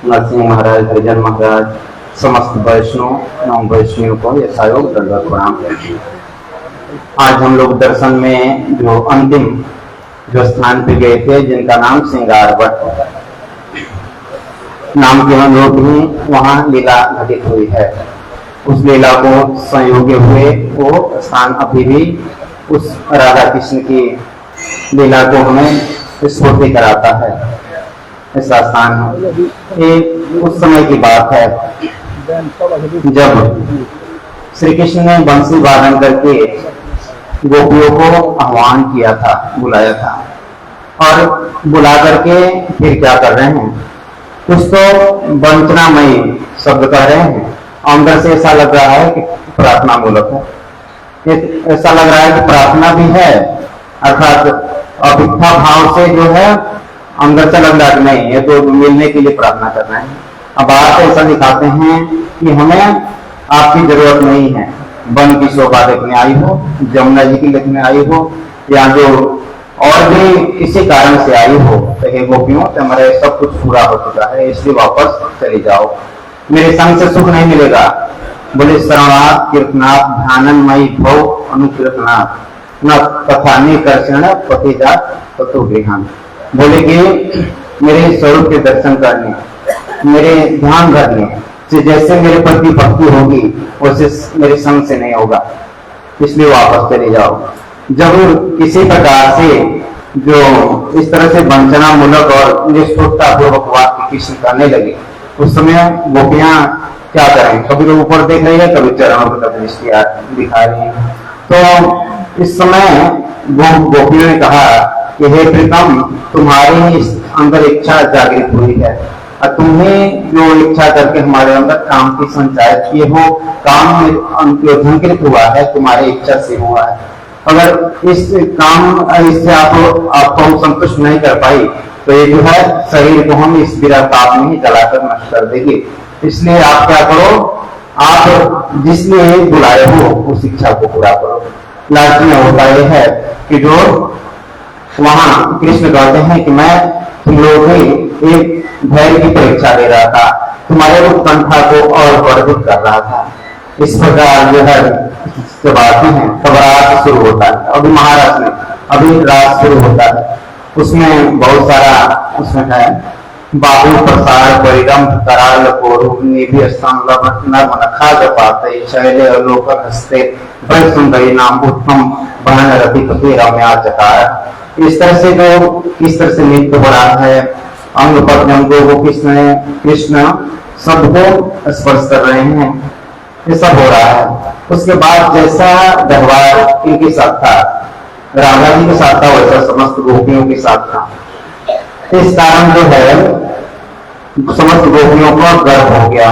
नरसिंह महाराज, हरिजन महाराज, समस्त वैष्णव एवं वैष्णवियों को यह सहयोग दंडवत प्रणाम। आज हम लोग दर्शन में जो अंतिम जो स्थान पे गए थे, जिनका नाम सिंगारवट नाम के हम लोग भी वहाँ लीला घटित हुई है। उस लीला को संयोगे हुए वो स्थान अभी भी उस राधा कृष्ण की लीला को हमें स्फूर्ति कराता है। ऐसा स्थान है। ये उस समय की बात है जब श्री कृष्ण ने बंसी वादन करके गोपियों को आह्वान किया था, बुलाया था, और बुला करके फिर क्या कर रहे हैं, कुछ तो वंचनामयी शब्द कह रहे हैं। अंदर से ऐसा लग रहा है कि प्रार्थना मूलक है, ऐसा लग रहा है कि प्रार्थना भी है, अर्थात अभिप्सा भाव से जो है अंदर से लग रहा है नहीं, ये तो मिलने के लिए प्रार्थना कर रहे हैं। अब आप ऐसा दिखाते हैं कि हमें आपकी जरूरत नहीं है, वन की शोभा देखने आई हो, जमुना जी की देखने आई हो, या जो और भी किसी कारण से आई हो, तो हे गोपियों तो हमारे सब कुछ पूरा हो चुका है, इसलिए वापस चले जाओ, मेरे संग से सुख नहीं मिलेगा। बोले शरणार्थ कीर्तनाथ ध्यानमयी भव अनुकीर्तनाथ न तथा निकर्षण पतिजात ततो गृहन। बोले कि मेरे स्वरूप के दर्शन करने, मेरे ध्यान करने से जैसे मेरे प्रति भक्ति होगी वैसे मेरे संग से नहीं होगा, इसलिए वापस चले जाओ। जरूर किसी प्रकार से जो इस तरह से वंचना मूलक और निष्ठुरता पूर्वक वाक्य कृष्ण करने लगे, उस समय गोपियां क्या करें, कभी लोग ऊपर देख रही है, कभी चरणों पर दृष्टि दिखा रही है। तो इस समय वो गोपियों ने कहा कि हे प्रीतम, तुम्हारी इस अंदर इच्छा जागृत हुई है और तुम्हें जो इच्छा करके हमारे अंदर काम की संचार किए हो, काम में झंकृत हुआ है, तुम्हारी इच्छा से हुआ है। अगर इस काम इससे आपको हम संतुष्ट नहीं कर पाई तो ये जो है शरीर को हम इस विरह ताप में ही जलाकर नष्ट कर देंगे। इसलिए आप क्या करो, आप जिसने बुलाए हो उस इच्छा को पूरा करो। लास्ट में होता यह है कि जो वहां कृष्ण कहते हैं कि मैं तुम लोगों की एक धैर्य की परीक्षा दे रहा था, तुम्हारे उत्कंठा को और वर्धित कर रहा था। इस प्रकार जो है जब आते हैं तब रात शुरू होता है। अभी महाराज में अभी रात शुरू होता है, उसमें बहुत सारा उसमें है बाबू प्रसार परिरम कराल कोरु निभि स्थान नर्म नखा जपाते शैले अवलोकन हस्ते बल सुंदरी नाम उत्तम बहन रति कपि रम्या चकार। इस तरह से जो किस तरह से नृत्य हो रहा है, अंग प्रत्यंगों को कृष्ण सबको स्पर्श कर रहे हैं, ये सब हो रहा है। उसके बाद जैसा व्यवहार इनके साथ था, राधा जी के साथ था, वैसा समस्त गोपियों के साथ था। इस कारण जो है समस्त गोपियों को गर्व हो गया,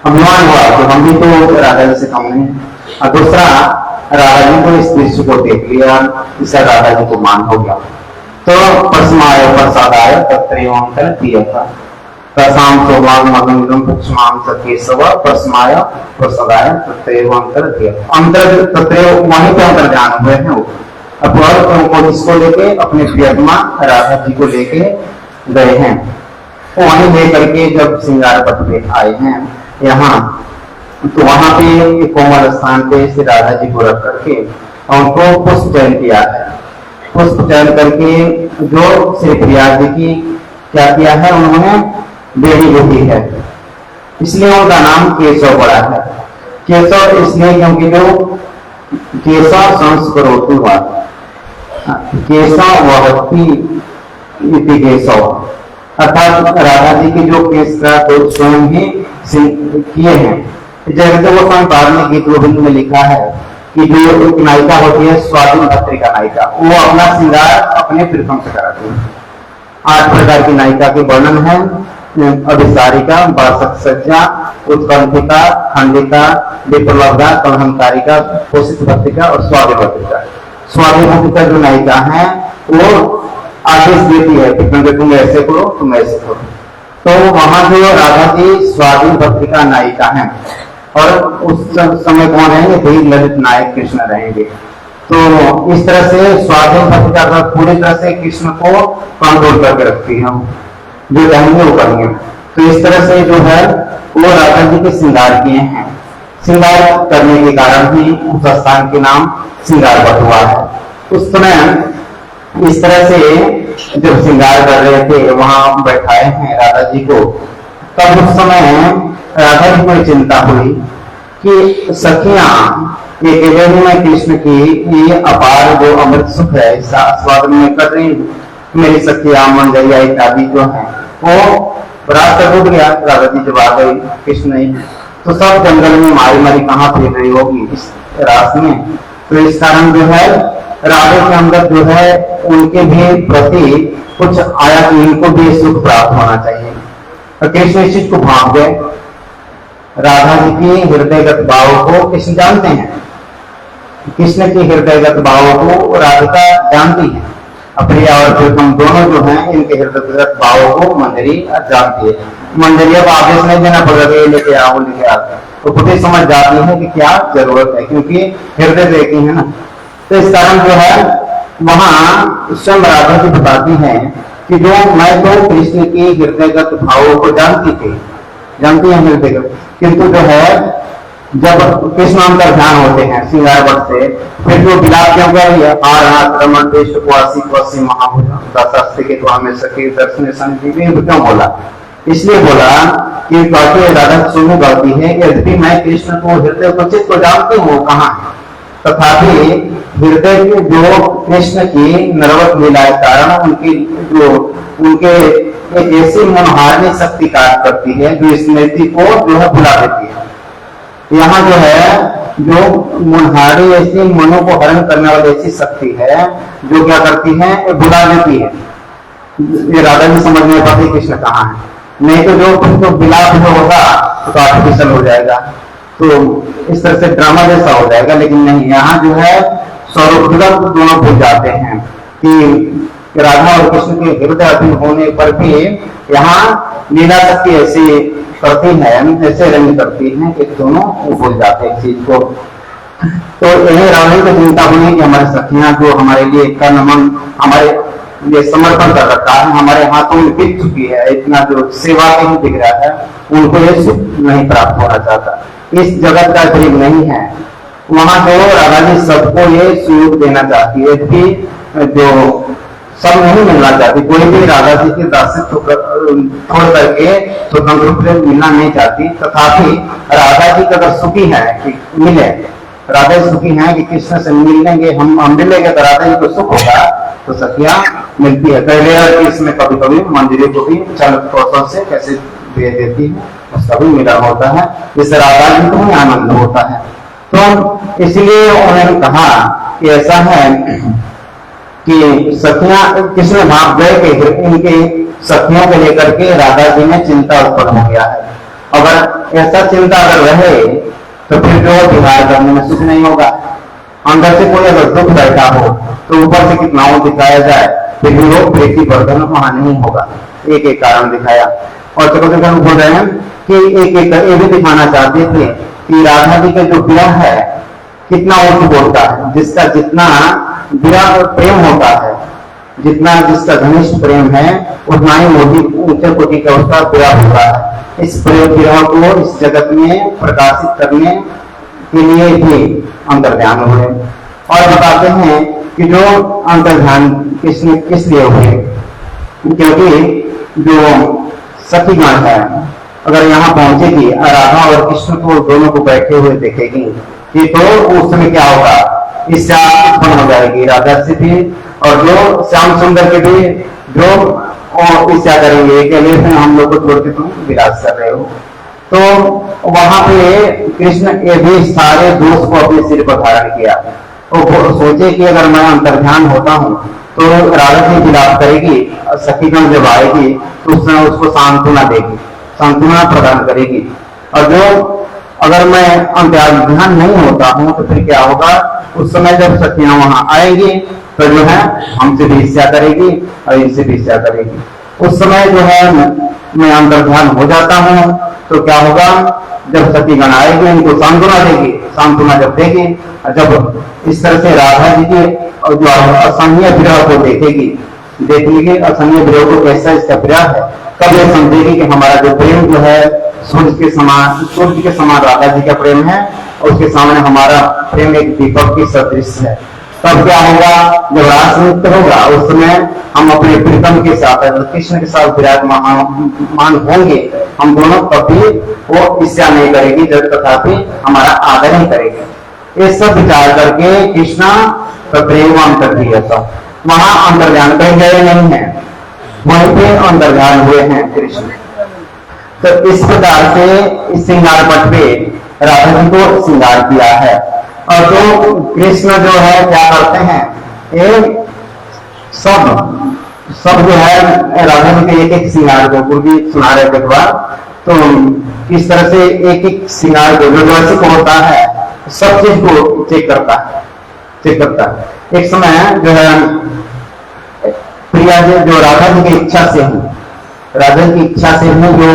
अभिमान हुआ कि हम भी तो राधा जी से कम नहीं। और दूसरा, राधा जी को इस दृश्य को देख लिया, इससे राधा जी को मान हो गया। तो प्रसमाय प्रसाद आय तत्रैवंतर दिया था प्रसाम सोभाग मगम पुष्माम सकेशव प्रसमाय प्रसादाय तत्रैवंतर दिया। अंतर तत्रैव वहीं पे अंतर ज्ञान हुए हैं। अब को इसको लेके अपने प्रियतमा राधा जी को लेके गए हैं, तो वहीं लेकर के जब सिंगारपट पे आए हैं यहाँ, तो वहां पे कोमल स्थान पे श्री राधा जी को रख करके उनको पुष्प चयन किया है। पुष्प चयन करके जो श्री प्रिया जी की क्या किया है, उन्होंने बेटी को दी है, इसलिए उनका नाम केशव पड़ा है। केशव इसलिए क्योंकि जो केशव संस्करोतु हुआ, केशव वहती केशव, अर्थात राधा जी के जो केश का तो स्वयं ही किए हैं। जैसे वो बाद में गीत गोविंद में लिखा है कि जो एक नायिका होती है स्वाधीन पत्रिका नायिका, वो अपना श्रृंगार अपने प्रीतम से कराती है। 8 प्रकार की नायिका के वर्णन है, अभिसारिका, बासक सज्जा, उत्कंठिका, खंडिका, विप्रलब्धा, कलहंकारिका, पोषित पत्रिका और स्वाधि पत्रिका। स्वाधि पत्रिका जो नायिका है वो आदेश देती है कि तुम ऐसे करो, तुम ऐसे करो। तो वहां जो राधा जी स्वाधीन पत्रिका नायिका है, और उस समय कौन रहेंगे, धीर ललित नायक कृष्ण रहेंगे। तो इस तरह से स्वाधीन पत्रिका पूरी तरह से कृष्ण को कंट्रोल करके रखती है, जो कहेंगे वो करेंगे। तो इस तरह से जो है वो राधा जी के श्रृंगार किए हैं। श्रृंगार करने के कारण ही उस स्थान के नाम श्रृंगारपट हुआ है। उस समय इस तरह से जब श्रृंगार कर रहे थे वहां बैठाए हैं राधा जी को, तब उस समय राधा जी को चिंता हुई कि सखियां ये केवल में कृष्ण की ये अपार जो अमृत सुख है इस स्वाद में कर रही, मेरी सखियां मंजरिया इत्यादि जो है वो रास्ता टूट गया। राधा जी जब आ गई कृष्ण नहीं, तो सब जंगल में मारी मारी कहाँ फिर रही होगी इस रास्ते में। तो इस कारण जो है राधा के अंदर जो है उनके भी प्रति कुछ आया कि इनको भी सुख प्राप्त होना चाहिए। तो कृष्ण इस चीज को भाग गए। राधा जी की हृदयगत भाव को कृष्ण जानते हैं, कृष्ण की हृदयगत भाव को राधिका जानती है। प्रिया और प्रीतम दोनों जो हैं इनके हृदयगत भाव को मंजरी जानती है। मंजरिया को आदेश नहीं देना पड़ेगा ये लेके आओ लेके आओ, तो खुद ही समझ जाती है कि क्या जरूरत है, क्योंकि हृदय देखी है ना। तो इस कारण जो है वहां स्वयं राधा जी बताती हैं कि जो मैं तो कृष्ण की हृदयगत भावों को जानती है हृदयगत, किंतु जो है जब कृष्ण नाम का ध्यान होते हैं श्रृंगारपट से, फिर जो विलाप क्यों कर रही है रमण देश महाभूत के तो हमें सखी दर्शन संजीवी क्यों बोला, इसलिए बोला कि राधा सुनो गाती है यद्यपि मैं कृष्ण को हृदय को चित्त को जानती हूँ कहाँ है, तथापि हृदय के जो कृष्ण की नरवत लीला के कारण उनके एक ऐसी मनोहारणी शक्ति कार्य करती है जो स्मृति को जो है भुला देती है। यहाँ जो है जो मनहारी ऐसी मनो को हरण करने वाली ऐसी शक्ति है जो क्या करती है भुला देती है। ये राधा जी समझ नहीं पाती कृष्ण कहाँ है, नहीं तो जो विलाप जो होगा तो आर्टिफिशियल हो जाएगा, तो इस तरह से ड्रामा जैसा हो जाएगा। लेकिन नहीं, यहाँ जो है स्वरूप दोनों भूल जाते हैं कि राधा और कृष्ण के हृदय अधीन होने पर भी यहाँ लीला शक्ति ऐसी करती है, ऐसे रंग करती है कि दोनों भूल जाते हैं चीज को। तो यही राधा को चिंता हुई कि हमारी सखियां जो हमारे लिए कर्म मन हमारे लिए समर्पण कर रखा है, हमारे हाथों में बिक चुकी है, इतना जो सेवा के ही दिख रहा है, उनको ये सुख नहीं प्राप्त होना चाहता, इस जगत का गरीब नहीं है। वहां जो राधा जी सबको ये सुयोग देना चाहती है कि जो सब नहीं मिलना चाहती, कोई भी राधा जी के दासित्व छोड़ करके स्वतंत्र रूप से मिलना नहीं चाहती, तथापि राधा जी का अगर सुखी है कि मिले, राधा जी सुखी है कि कृष्ण से मिलेंगे हम मिलेंगे तो राधा जी को सुख होगा, तो सखियां मिलती है। पहले इसमें कभी कभी मंदिरों को भी चल कौशल से कैसे दे देती है, उसका भी मिलन होता है, जिससे राधा जी को भी आनंद होता है। तो इसलिए उन्होंने कहा कि ऐसा है कि सखियां किसने भाग गए कि इनके सखियों को लेकर के राधा जी में चिंता उत्पन्न हो गया है। अगर ऐसा चिंता अगर रहे तो फिर जो विहार करने में सुख नहीं होगा। अंदर से कोई अगर दुख बैठा हो तो ऊपर से कितना दिखाया जाए फिर भी लोग प्रीति वर्धन वहां नहीं होगा। एक एक कारण दिखाया और चकोर बोल रहे हैं कि एक एक ये भी दिखाना चाहते थे कि राधा जी का जो विरह है कितना ऊंच बोलता है, जिसका जितना विरह प्रेम होता है, जितना जिसका घनिष्ठ प्रेम है उतना ही मोटी ऊंचे कोटि का उसका विरह होता है। इस प्रेम विरह को इस जगत में प्रकाशित करने के लिए भी अंतर्ध्यान हुए और बताते हैं कि जो अंतर्ध्यान किस लिए हुए, क्योंकि जो सखीगण है अगर यहाँ पहुंचेगी राधा और कृष्ण को दोनों को बैठे हुए देखेगी कि तो उस समय क्या होगा, इससे उत्पन्न हो जाएगी राधा से भी और जो श्याम सुंदर के भी जो इच्छा करेंगे कि हम लोग को छोड़ के तुम विराज कर रहे हो। तो वहां पे कृष्ण ये भी सारे दोष को अपने सिर पर धारण किया और सोचे कि अगर मैं अंतर्ध्यान होता हूँ तो राधा जी विलाप करेगी और सखीगण जब आएगी तो उसने उसको सांत्वना देगी, सांत्वना प्रदान करेगी। और जो अगर मैं अंतर्ध्यान नहीं होता हूँ तो फिर क्या होगा, उस समय जब सखियां वहां आएगी तो जो है हमसे भी ईर्ष्या करेगी और इनसे भी ईर्ष्या करेगी। उस समय जो है मैं अंतर्ध्यान हो जाता हूँ तो क्या होगा, जब सखीगण आएगी उनको सांत्वना देगी, सांत्वना जब देगी, जब इस तरह से राधा जी के जो असहनीय विरह को देखेगी देखेंगे असंग विरह को कैसा इसका प्रयास है, तब ये समझेगी कि हमारा जो प्रेम जो है सूर्य के समान राधा जी का प्रेम है, और उसके सामने हमारा प्रेम एक दीपक की सदृश है। तब क्या होगा, जब रास नृत्य होगा उस समय हम अपने प्रीतम के साथ कृष्ण के साथ विराजमान होंगे हम दोनों, कभी वो ईर्ष्या नहीं करेगी, जब तथापि हमारा आदर ही करेगी। ये सब विचार करके कृष्णा का प्रेम कर दिया था। वहां अंतर्ध्यान कहीं गए नहीं है, वहीं पे अंतर्ध्यान हुए हैं कृष्ण। तो इस प्रकार से इस श्रृंगार पट पे राधा जी को श्रृंगार किया है। और तो कृष्ण जो है क्या करते हैं, ये सब जो है राधा जी के एक एक श्रृंगार को गुरु जी सुना रहे थे एक बार, तो किस तरह से एक एक श्रृंगार को जो जैसे होता है सब चीज को चेक करता है। एक समय जो है प्रिया जी जो राधा जी की इच्छा से है, राधा की इच्छा से ही जो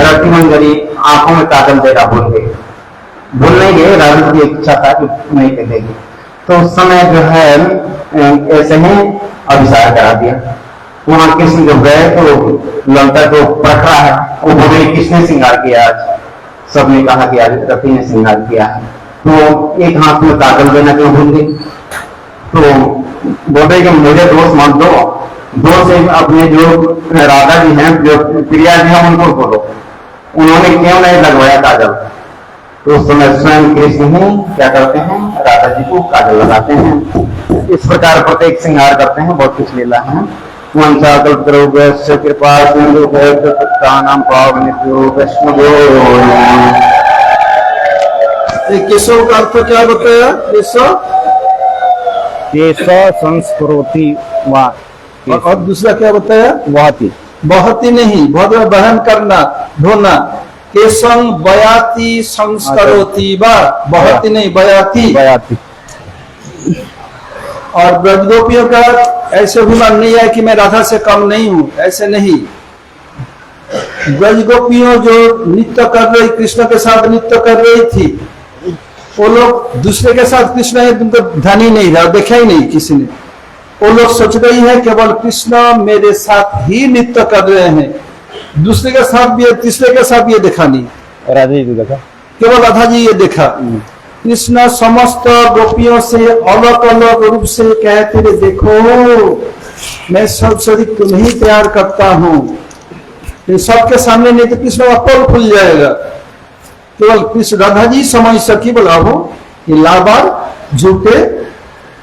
रति मंजरी आंखों में काजल देगा भूल नहीं गए, राधा की इच्छा था कि नहीं देगी। तो उस समय जो है ऐसे ही अभिसार करा दिया। वहां कृष्ण जब गए तो ललता को पकड़ा है, वो बोले किसने श्रृंगार किया आज, सबने कहा कि आज रति ने श्रृंगार किया है। तो एक हाथ में काजल देना क्यों भूल गई, तो बोले कि मुझे दोष मत दो, दोष अपने जो राधा जी हैं जो प्रिया जी हैं उनको बोलो, उन्होंने क्यों नहीं लगवाया काजल। तो उस समय स्वयं कृष्ण ही क्या करते हैं, राधा जी को काजल लगाते हैं। इस प्रकार प्रत्येक श्रृंगार करते हैं, बहुत कुछ लीला है। कृपा केशव का अर्थ क्या बताया, केशव संस्कृति और दूसरा क्या बताया, बहती नहीं, बहुत बहन करना धोना। केशं बयाति संस्करोति वा, बहती नहीं बयाती। और ब्रजगोपियों का ऐसे अभिमान नहीं है कि मैं राधा से कम नहीं हूं, ऐसे नहीं। ब्रजगोपियों जो नृत्य कर रही, कृष्ण के साथ नृत्य कर रही थी, वो लोग दूसरे के साथ कृष्ण है तुमको ध्यान ही नहीं रहा, देखा ही नहीं किसी ने। वो लोग सोच रही है केवल कृष्ण मेरे साथ ही नृत्य कर रहे हैं, दूसरे के साथ भी तीसरे के साथ ये देखा नहीं, राधा जी देखा, केवल राधा जी ये देखा। कृष्ण समस्त गोपियों से अलग अलग रूप से कहते थे, देखो मैं सबसे अधिक तुम्हें ही प्यार करता हूं। सबके सामने नहीं तो कृष्ण का पोल खुल जाएगा, केवल कृष्ण राधा जी समझ सकी। बोला हो ये लाबार झूठे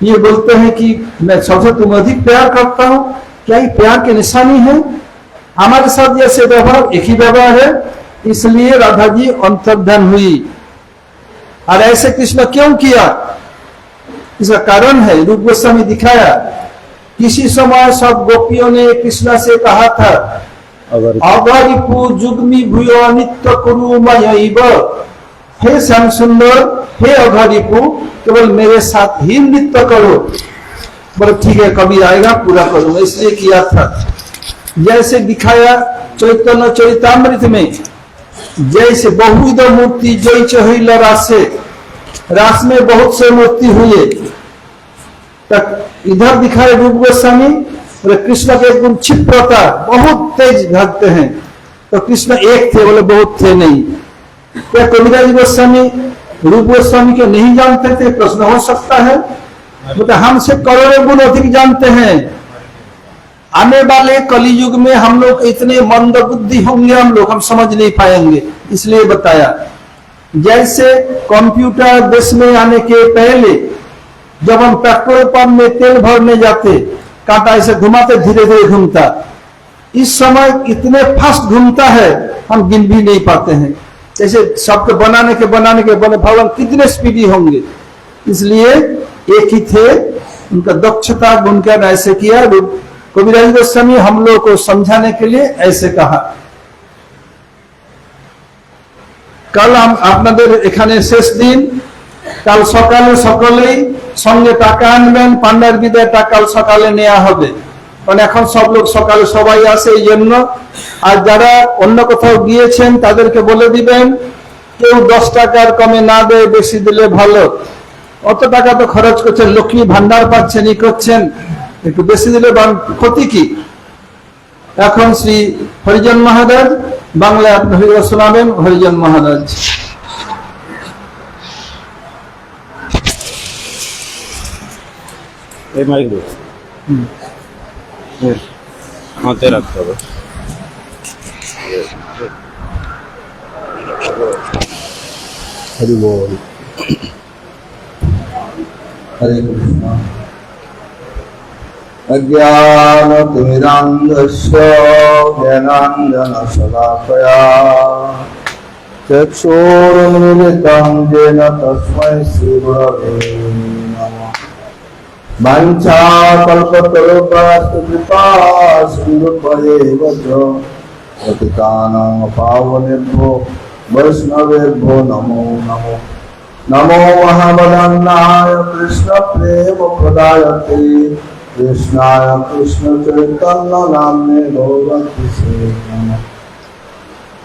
ये बोलते हैं कि मैं सबसे तुम्हें अधिक प्यार करता हूं, क्या ये प्यार की निशानी है? हमारे साथ जैसे व्यवहार एक ही व्यवहार है, इसलिए राधा जी अंतर्ध्यान हुई। और ऐसे कृष्ण क्यों किया, इसका कारण है रूप गोस्वामी दिखाया। किसी समय सब गोपियों ने कृष्ण से कहा था, अगरिपु जुग्मी भूयो नित्य कुरु मयैव, हे श्याम सुंदर, हे अघरिपु, केवल मेरे साथ ही नृत्य करो। बोले ठीक है, कभी आएगा पूरा करूंगा, इसलिए किया था। जैसे दिखाया चैतन्य चरितामृत में, जैसे बहुविध मूर्ति जय चहिल रासे, रास में बहुत से मूर्ति हुए। तक इधर दिखाए रूप गोस्वामी, बोले कृष्ण के गुण क्षिप्रता, बहुत तेज भक्त हैं। तो कृष्ण एक थे, बोले बहुत थे नहीं। क्या कविराज गोस्वामी रूप गोस्वामी के नहीं जानते थे? प्रश्न हो सकता है। बोले हमसे करोड़ों गुण अधिक जानते हैं। आने वाले कलियुग में हम लोग इतने मंद बुद्धि होंगे, हम समझ नहीं पाएंगे, इसलिए बताया। जैसे कंप्यूटर देश में आने के पहले जब हम पेट्रोल पंप में तेल भरने जाते, कांटा ऐसे घुमाते, धीरे धीरे घूमता। इस समय इतने फास्ट घूमता है हम गिन भी नहीं पाते हैं। जैसे सबके बनाने के बने भगवान कितने स्पीडी होंगे। इसलिए एक ही थे, उनका दक्षता गुणगान ऐसे किया। कविराज गोस्वामी हम लोग को समझाने के लिए ऐसे कहा। कल हम আপনাদের এখানে শেষ দিন, কাল সকালে সকলেই সঙ্গে টাকা আনবেন, পান্ডার বিদায়টা কাল সকালে নেওয়া হবে, কারণ এখন সব লোক সকালে সবাই আসে এই জন্য। আর যারা অন্য কোথাও গিয়েছেন তাদেরকে বলে দিবেন কেউ 10 টাকার কমে না দেয়, বেশি দিলে ভালো। অত টাকা তো খরচ করছেন, লক্ষ্মী ভান্ডার পাচ্ছেন, ই করছেন, একটু বেশি দিলে ক্ষতি কি? এখন শ্রী হরিজন মহারাজ বাংলায় আপনি হরিজন শোনাবেন। হরিজন মহারাজ। এই মাইক দে হাতে রাখতে হবে। হরি বল। হরে কৃষ্ণ। অজ্ঞানতিমিরান্ধস্য জ্ঞানাঞ্জনশলাকয়া চক্ষুरुन्मीलितं येन तस्मै श्रीगुरवे नमः। वाञ्छाकल्पतरुभ्यश्च कृपा सिन्धुभ्येव च पतितानां पावनेभ्यो वैष्णवेभ्यो नमो नमो। नमो महावदन्नाय कृष्णप्रेमप्रदायते कृष्णाय कृष्णचैतन्यनाम्ने गौरतिसे नमः।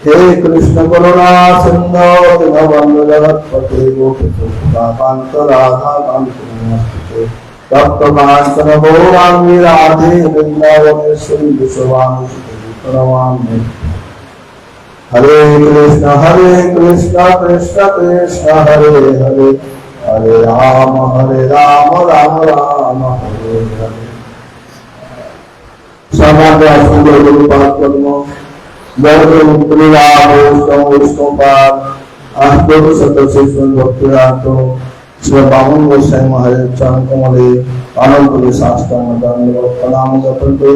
हे कृष्ण करुणा सिन्धो दीनबन्धु जगत्पते गोपीकान्त राधाकान्त नमस्ते। तप्तकाञ्चन गौराङ्गी राधे वृन्दावनेश्वरी विश्ववानुसुते नमामि। हरे कृष्ण कृष्ण कृष्ण हरे हरे हरे राम राम राम हरे हरे। समाज सुंदर गुरुपाद कर्म वैष्णवपाद अष्टोत्तर शतशिष्य भक्तिरात श्री बामन गोसाई महाराज चरण कमले अनंत शास्त्रांग दंडवत प्रणाम करते।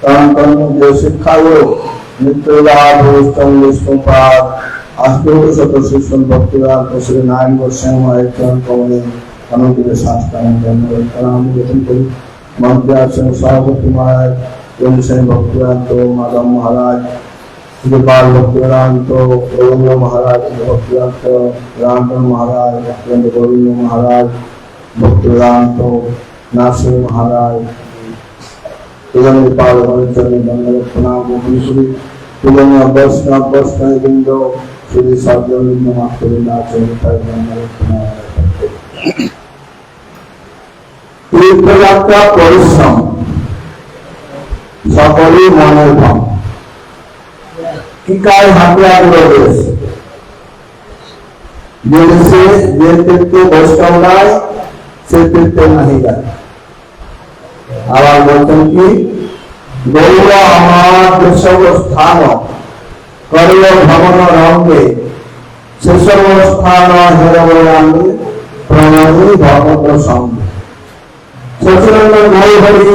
तन तन जो शिक्षा योग नित्यलाभोष्टपाद अष्टोत्तर शतशिष्य भक्तिरात श्री नारायण गोसाई महाराज चरण कमले अनंत शास्त्रांग दंडवत प्रणाम करते। मंत्र्यासन सावती महाराज गोसाई भक्तिरात माधव महाराज गोपाल भक्तिवेदांत गोविंद महाराज भक्तिवेदांत रामचंद्र महाराज भक्तिवेदांत गोविंद महाराज भक्तिवेदांत नासिर महाराज गोपाल प्रणाम श्री वैष्णव वैष्णववृंद श्री साधुलिंग तीर्थयात्रा परिश्रम सकले मনের ভাব टीकाय हाथे आग्रह से जे तीर्थ वैष्णव गाय से तीर्थ नहीं गाय। आवाज बोलते कि गौर अमार केशव स्थान करिय भवन रंगे शेषव स्थान हेरवयामी प्रणयी भगवत संगे। सचिनंद गौहरी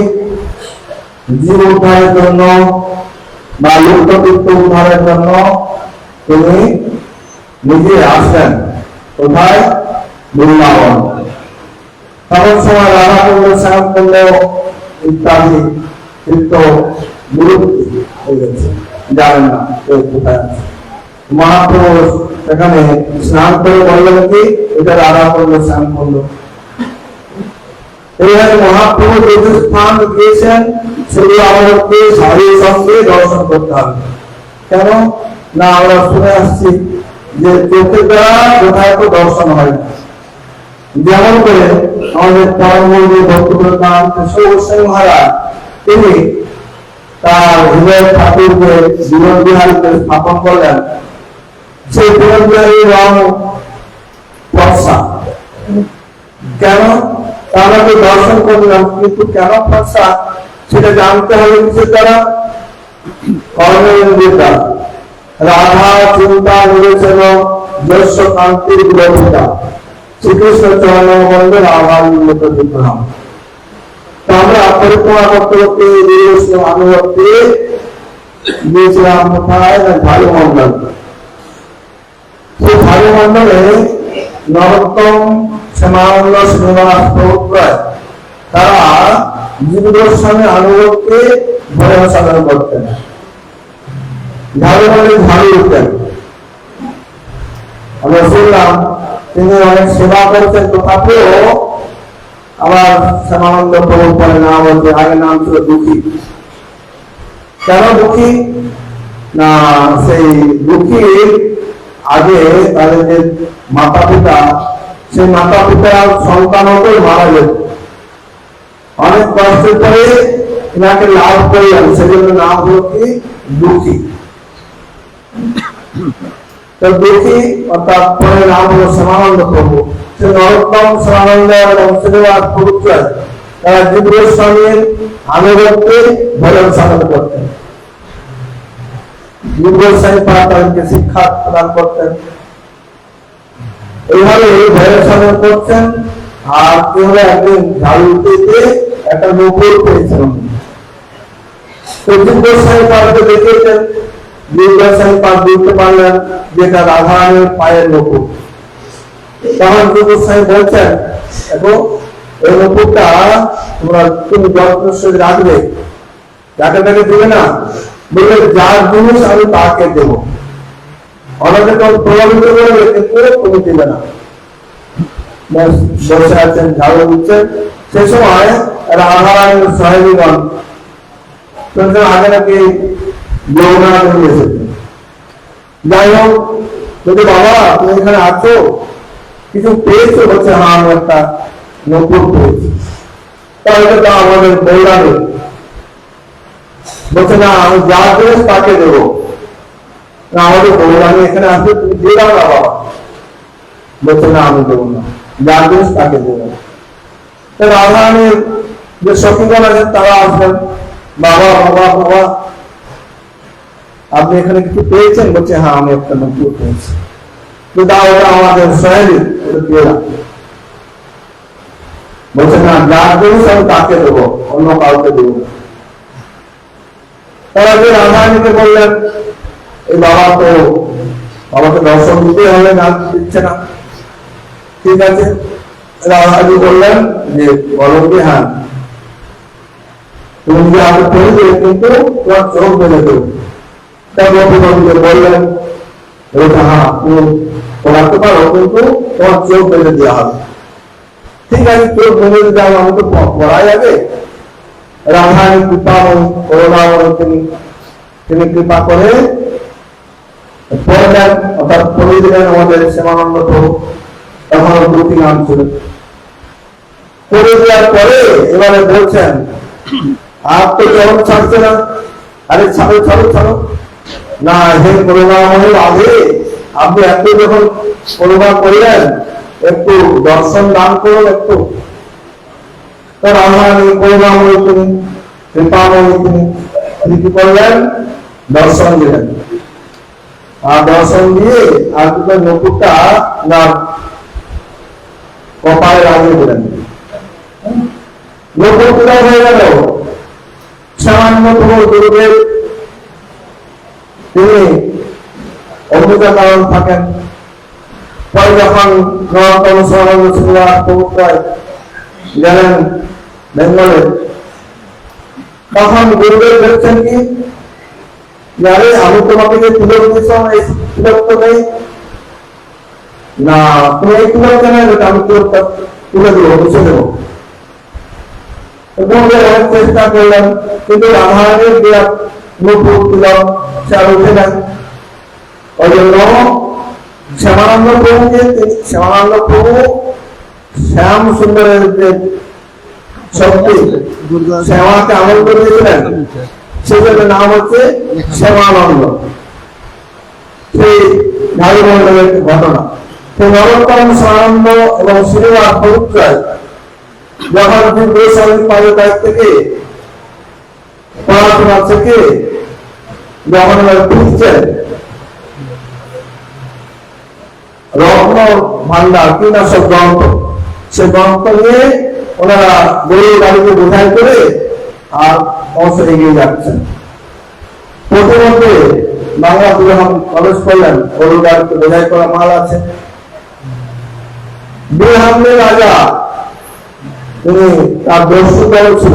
जीव उद्धार करना বা লুপ্তবৃত্ত উদ্ধারের জন্য তিনি নিজে আসেন কোথায়? বৃন্দাবন। তখন সময় রাধাকুণ্ড শ্যামকুণ্ড ইত্যাদি তীর্থ বিলুপ্তি হয়ে গেছে, জানেন না কোথায় আছে। মহাপ্রভু সেখানে স্নান করে বললেন কি এটা রাধাকুণ্ড শ্যামকুণ্ড। এইভাবে মহাপ্রভু যে স্থান দিয়েছেন সেগুলো আমাদেরকে সারির সঙ্গে দর্শন করতে হবে। কেন না আমরা শুনে আসছি যে চোখের দ্বারা কোথায় তো দর্শন হয় না। যেমন করে আমাদের পরমগুরু ভক্তপ্রধান কেশব গোস্বামী মহারাজ তিনি তার হৃদয় ঠাকুরকে জীবন বিহারীকে স্থাপন করলেন। সেই জীবন বিহারী রং ফর্সা। কেন? তারা দর্শন করলাম কিন্তু কেন ফর্সা সেটা জানতে হবে কিসের দ্বারা? কর্মেন্দ্রিয় দ্বারা। রাধা চিন্তা বিবেচন যশ কান্তির বিরোধিতা শ্রীকৃষ্ণ চরণ বন্ধে রাধা নির্মিত বিগ্রহ। আমরা পরিক্রমা করতে করতে অনুভূতি গিয়েছিলাম কোথায়? ভালুমন্ডল। সেই ভালুমন্ডলে নরোত্তম শ্যামানন্দ শ্রীনিবাস প্রভুত্রয় তারা জীবদর্শনে অনুভবকে ভরে সাধন করতেন। ঝাড়ু বলে ঝাড়ু উঠতেন। আমরা শুনলাম তিনি অনেক সেবা করতেন, তথাপিও আবার শ্যামানন্দ প্রভু পরে নাম হচ্ছে, আগে নাম ছিল দুঃখী। কেন দুঃখী? না সেই দুঃখীর আগে তাদের যে মাতা পিতা, সেই মাতা পিতার সন্তান হতে মারা যেত। অনেক কষ্টের পরে এনাকে লাভ করলেন, সেজন্য নাম হলো কি দুঃখী। তো দুঃখী অর্থাৎ পরে নাম হলো শ্যামানন্দ প্রভু। সে নরোত্তম, শ্যামানন্দ এবং শ্রীনিবাস পবিত্র তারা জীব গোস্বামীর আনুগত্যে ভজন সাধন করতেন। জীব গোস্বামী পারা তাদেরকে শিক্ষা প্রদান করতেন। এইভাবে ভজন সাধন করছেন। আর কি হলো, একদিন ঝাড়ুতে একটা নকুল পেয়েছেন। তো জীব গোস্বামী পাড়াতে দেখেছেন, জীব গোস্বামী পাড় বুঝতে পারলেন যেটা রাধারানীর পায়ের নকুল। তখন জীব গোস্বামী বলছেন, দেখো এই নকুলটা তোমরা তুমি যত্ন সহিত রাখবে, যাকে তাকে দেবে না, বললে যার জিনিস আমি তাকে দেব, অনেকে তো প্রভাবিত করবে কিন্তু তুমি দেবে না। বসে আছেন, ঝাড়ু দিচ্ছেন, সে সময় রাধারানীর সহেবীগণ আগে নাকি যমুনা নদী এসেছেন। যাই হোক, যদি বাবা তুমি এখানে আছো, কিছু পেয়েছো? বলছে হ্যাঁ আমি একটা নকুল পেয়েছি। তাহলে তো আমাদের বৌরানি। বলছে না, আমি যা জিনিস তাকে দেবো না, আমাদের বৌরানি এখানে আসবে, তুমি দিয়ে দাও না বাবা। বলছে না, আমি দেবো না, যা জিনিস তাকে দেবো। রাধারানীর যে সখীগণ আছেন তারা আসবেন, বাবা বাবা বাবা আপনি এখানে কিছু পেয়েছেন? বলছে হ্যাঁ আমি একটা নকুল পেয়েছি। দাও, ওটা আমাদের সহেলি, ওটা দিয়ে দাও। বলছে না, যার জিনিস আমি তাকে দেবো, অন্য কাউকে দেবো না। তারা যে রাধারানীকে বললেন, এই বাবাকে দর্শন দিতে হবে, না দিচ্ছে না। ঠিক আছে, রাধারানী বললেন যে বলো কি হ্যাঁ তুমি যে আগে পড়ে দেবে, কিন্তু তোমার চোখ বেঁধে দেবে। তার গোপীগণকে বললেন, ওটা হ্যাঁ তুমি পড়াতে পারো, কিন্তু তোমার চোখ বেঁধে দেওয়া হবে। ঠিক আছে, চোখ বেঁধে দেওয়া আমি তো পড়াই যাবে। রাধারানী কৃপাময়ী, করুণাময়ী, তিনি কৃপা করে পড়ে দেন, অর্থাৎ পড়িয়ে দিলেন আমাদের শ্যামানন্দ প্রভু। তখন দুটি নাম ছিল। পড়ে দেওয়ার পরে এবারে বলছেন, আর তো চরণ ছাড়ছে না। আরে ছাড়ো ছাড়ো ছাড়ো না, হে করুণাময়ী আগে আপনি এত যখন করুণা করলেন, একটু দর্শন দান করুন একটু। তো রাধারানী করুণাময়ী, তিনি কৃপাময়ী, তিনি কি করলেন? দর্শন দিলেন। আর দর্শন দিয়ে আর দুটো নকুলটা না কপালে লাগিয়ে দিলেন। নকুল কোথায় হয়ে গেল? সামান্য প্রভু গুরুদেব তিনি অমৃতা কারণ থাকেন। পরে যখন নরোত্তম শ্যামানন্দ শ্রীনিবাস পবিত্র গেলেন বেঙ্গলে, তখন গুরুদেব দেখছেন কি, আরে আমি তোমাকে যে তিলক দিয়েছিলাম, এই তিলক তো নেই না, তুমি এই তিলক কেন? আমি তিলকটা তুলে দেবো, মুছে দেবো। অনেক চেষ্টা করলেন, কিন্তু রাধারানীর যে নকুল তিলক সে আর উঠে নেন। ওই জন্য শ্যামানন্দ প্রভুকে, শ্যামানন্দ প্রভু শ্যাম সুন্দরের যে শক্তি, শ্যামাকে আনন্দ দিয়েছিলেন, সেজন্য নাম হচ্ছে শ্যামানন্দ। সেই ঝাড়ুমণ্ডলের ঘটনা। তো নরোত্তম, শ্যামানন্দ এবং শ্রীনিবাস পবিত্র যখন গোস্বামী পাদের কাছ থেকে পড়াশোনা থেকে যখন ফিরছেন, রত্ন ভান্ডার কীটনাশক গ্রন্থ, সে গ্রন্থ নিয়ে ওনারা গরুর গাড়িতে বোঝাই করে আর অংশ এগিয়ে যাচ্ছেন। প্রতিমধ্যে বাংলাতে যখন প্রবেশ করলেন, গরুর গাড়িতে বোঝাই করা মাল আছে। বিহামদের রাজা, তিনি তার দস্যু দল ছিল,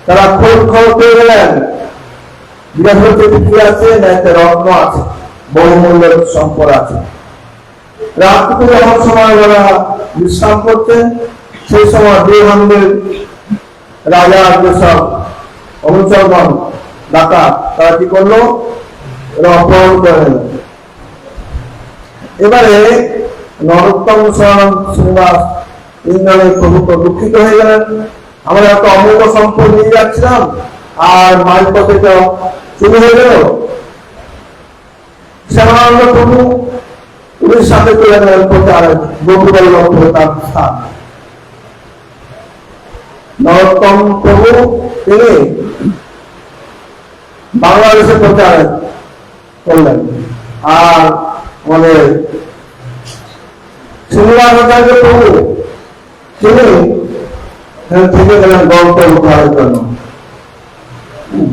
তারা খোঁজ খবর পেয়ে গেলেন, জিজ্ঞাসা করছে কি আছে, না একটা রত্ন আছে, বহুমূল্যের সম্পদ আছে। রাত্রিতে যখন সময় ওরা বিশ্রাম করতেন, সেই সময় বিহামদের রাজার যেসব অনুচরগণ ডাকাত, তারা কি করলো, অপহরণ করে নিল। এবারে নরোত্তম শ্রীনিবাস তিনজনে প্রভু তো দুঃখিত হয়ে গেলেন, আমরা এত অমূল্য সম্পদ নিয়ে যাচ্ছিলাম আর মাঝ পথে তো শুরু হয়ে গেল। শ্যামানন্দ প্রভু উড়িষ্যাতে চলে গেলেন প্রচার, গোপীবল্লভ তার স্থান। নরোত্তম প্রভু তিনি বাংলাদেশে প্রচার করলেন, আর আমাদের শ্রীনিবাসাচার্য প্রভু তিনি থেকে গেলেন গল্প উদ্ধারের জন্য।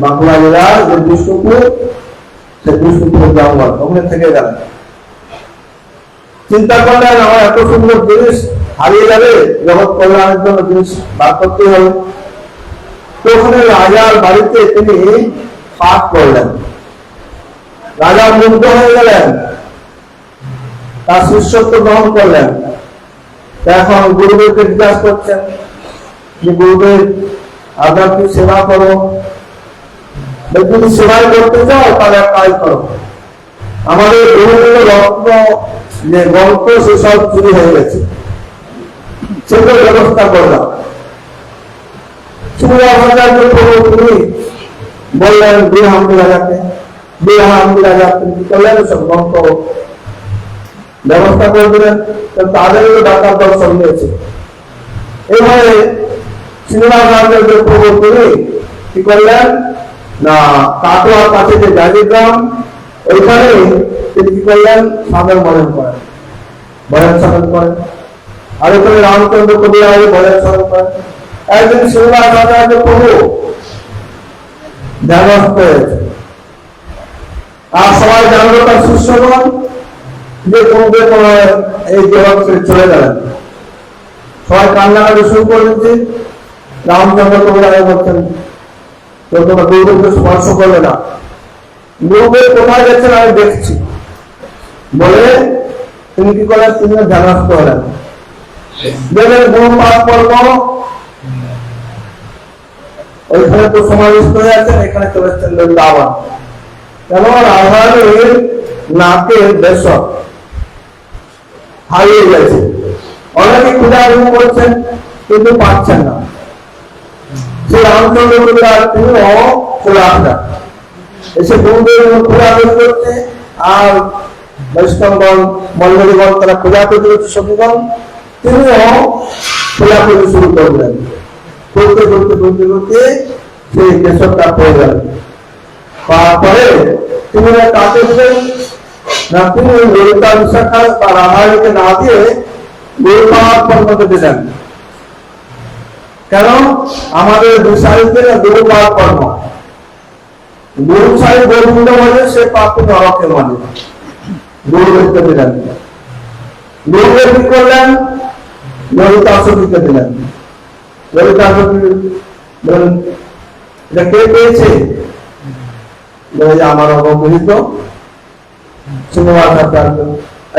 বাঁকুড়া জেলার যে বিষ্ণুপুর, সে বিষ্ণুপুর জঙ্গল ওখানে থেকে গেলেন। চিন্তা করলেন আমার এত সুন্দর জিনিস হারিয়ে যাবে, জগৎ কল্যাণের জন্য জিনিস বার করতে হবে। তো ওখানে রাজার বাড়িতে তিনি পাঠ করলেন, রাজা মুগ্ধ হয়ে গেলেন, তার শিষ্যত্ব গ্রহণ করলেন। এখন গুরুদেবকে জিজ্ঞাসা করছেন যে গুরুদেব আপনার কি সেবা করো, যদি সেবাই করতে চাও তাহলে এক কাজ করো, আমাদের বিভিন্ন রত্ন যে গল্প সেসব চুরি হয়ে গেছে, সেগুলো ব্যবস্থা করলাম। তিনি বললেন বীরহামদি রাজাকে, বীরহামদি রাজা তিনি কি করলেন সব গল্প ব্যবস্থা করে দিলেন, তাদেরও ডাকার দর্শন দিয়েছে। এইভাবে শ্রীনিবাসাচার্য প্রভু তিনি কি করলেন না, কাটোয়ার কাছে যে গাজীগ্রাম ওইখানে তিনি কি করলেন সাধন বরণ করেন, বরণ সাধন করেন। আর ওখানে রামচন্দ্র কবি বরণ সাধন করেন। একদিন শ্রীনিবাসাচার্য প্রভু ধ্যানস্থ হয়েছে, আর সবাই জানলো তার শিষ্যগণ যে কমবে এই জগৎ ছেড়ে চলে গেলেন। সবাই কান্নাকাটি শুরু করে দিচ্ছে। রামচন্দ্র কবি বলছেন তোমরা গুরুদেবকে স্পর্শ করবে না, গুরুদেব কোথায় গেছেন আমি দেখছি বলে তিনি কি করলেন, তিনি ধ্যানস্থ হলেন। দেখলেন গুরু পাঠ পর্ব ওইখানে তো সমাবিষ্ট হয়ে আছেন, এখানে চলে এসছেন বৃন্দাবন। কেন রাধারানীর নাকের বেশক হারিয়ে গেছে, অনেকে খোঁজাখুঁজি করছেন কিন্তু পাচ্ছেন না। সে রামচন্দ্র কবিরাজ তিনিও চলে আসলেন, এসে গুরুদেব খোঁজাখুঁজি করছে, আর বৈষ্ণবগণ মন্ডলীগণ তারা খোঁজাখুঁজি করছে, সঙ্গীগণ তিনিও খোঁজাখুঁজি শুরু করলেন। করতে করতে করতে করতে সেই কেশবটা পেয়ে গেলেন। পাওয়ার পরে তিনি কাকে দিলেন না, তিনি ললিতা বিশাখা বা রাধারানীকে না দিয়ে গুরু পাওয়ার পর্বতে দিলেন। কেন আমাদের বিশালীদের গুরু পাওয়ার কর্ম, গুরু সাহেব গোবিন্দ বলে সে পাপি নরকে মানে, গুরুদেবকে দিলেন। গুরুদেব কি করলেন, ললিতা সখীকে দিলেন। ললিতা সখী বলেন এটা কে পেয়েছে, আমার অবহিত শ্রীনিবাসাচার্য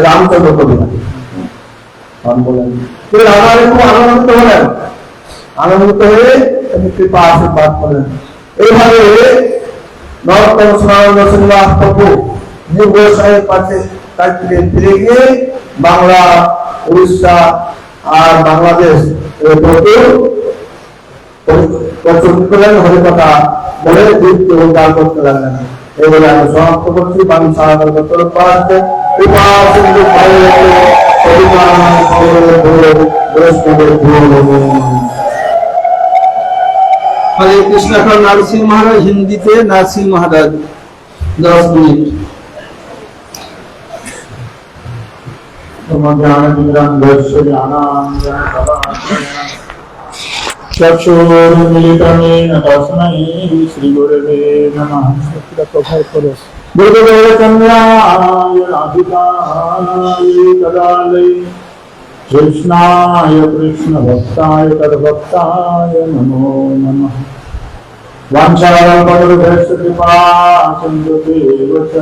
রামচন্দ্র কবি বলেন। তিনি রাধারানী খুব আনন্দিত হলেন, আনন্দিত হয়ে তিনি কৃপা আশীর্বাদ করলেন। এইভাবে নরোত্তম সনাতন শ্রীনিবাস প্রভু গোস্বামীর কাছে কাছ থেকে ফিরে গিয়ে বাংলা, উড়িষ্যা আর বাংলাদেশ প্রচুর করলেন, হরিকথা বলে দীপ্তি উদ্ধার করতে লাগলেন। এই বলে আমি সমাপ্ত করছি। বাণী সাহায্য हरे कृष्ण का नरसिंह महाराज हिंदी थे, नरसिंह महाराज 10 मिनट। चक्षुर्मिलितमेन तस्मै श्रीगुरवे नमः। गुरुदेव चन्द्राय राधिकाय कदालय कृष्णाय कृष्णभक्ताय तद्भक्ताय नमो नमः। वाञ्छाकल्पतरुभ्यश्च कृपा सिन्धुभ्येव च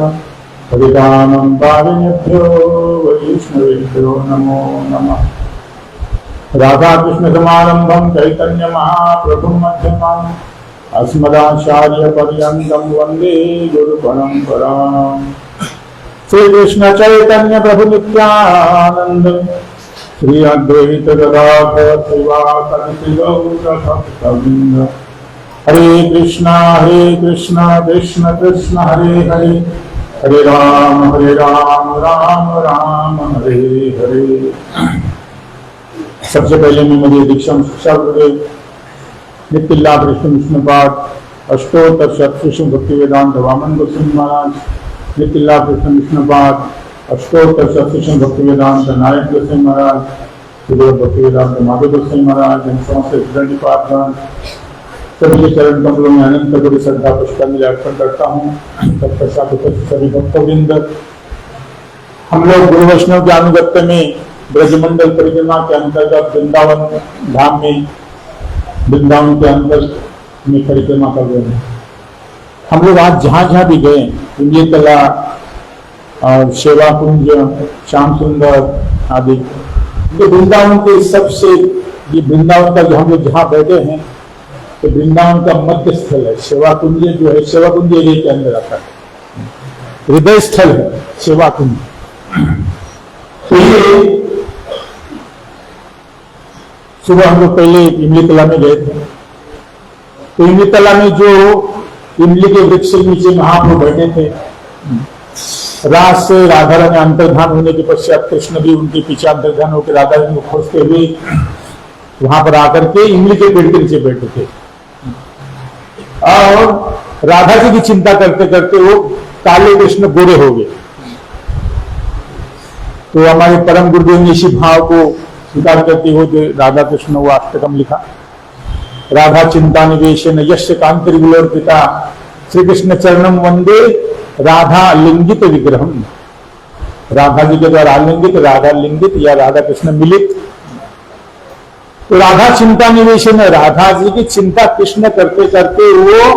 पतितानां पावनेभ्यो वैष्णवेभ्यो नमो नमः। राधा कृष्ण समारंभं चैतन्य महाप्रभुं मध्यमाम् अस्मदाचार्य पर्यन्तं वन्दे गुरु परम्पराम्। श्री कृष्ण चैतन्य प्रभु नित्यानंद श्री अद्वैत गदाधर श्रीवासादि गौरभक्तवृंद। हरे कृष्णा कृष्ण कृष्ण हरे हरे, हरे राम राम राम हरे हरे। सबसे पहले मैं मुझे दीक्षा शिक्षा गुरुदेव नित्य लाभ कृष्ण विष्णुपाद अष्टोत्तर शतकृष्ण भक्ति वेदांत वामन गोस्वामी महाराज, नित्य लाभ कृष्ण विष्णुपाद अष्टोत्तर शतकृष्ण भक्ति वेदांत नारायण गोस्वामी महाराज, भक्ति वेदांत माधव गोस्वामी महाराज, समस्त सभी के चरण कमलों में अनंत गुरु श्रद्धा पुष्पांजलि अर्पण करता हूँ। तत्पश्चात सभी भक्तवृंद, हम लोग गुरु वैष्णव के अनुगत्य में ब्रजमंडल परिक्रमा के अंतर्गत वृंदावन धाम में, वृंदावन के अंदर में परिक्रमा कर रहे हैं। हम लोग आज जहाँ जहाँ भी गए, इंद्रिय कला और सेवा कुंज, श्याम सुंदर आदि, तो वृंदावन के सबसे, ये वृंदावन का जो हम लोग जहाँ बैठे हैं तो वृंदावन का मध्य स्थल है। सेवा कुंज जो है, सेवा कुंज एरिया के अंदर आता है, हृदय स्थल है सेवा कुंज। तो ये सुबह हम लोग पहले इमली तला में गए थे। तो इमली तला में जो इमली के वृक्ष के नीचे महाप्रभु बैठे थे, रात से राधा रानी अंतर्धान होने के पश्चात कृष्ण भी उनके पीछे अंतर्धान होकर राधा रानी को खोजते हुए वहां पर आकर के इमली के पेड़ के नीचे बैठे थे और राधा जी की चिंता करते करते वो काले कृष्ण गोरे हो गए। तो हमारे परम गुरुदेव ने इसी भाव को स्वीकार करते हुए राधा कृष्ण वो अष्टकम लिखा। राधा चिंता निवेशन यश कांतिर्विलोकिता श्री कृष्ण चरणम वंदे राधा लिंगित विग्रहम। राधा जी के द्वारा आलिंगित, राधा लिंगित या राधा कृष्ण मिलित। तो राधा चिंता निवेशन है, राधा जी की चिंता कृष्ण करते करते वो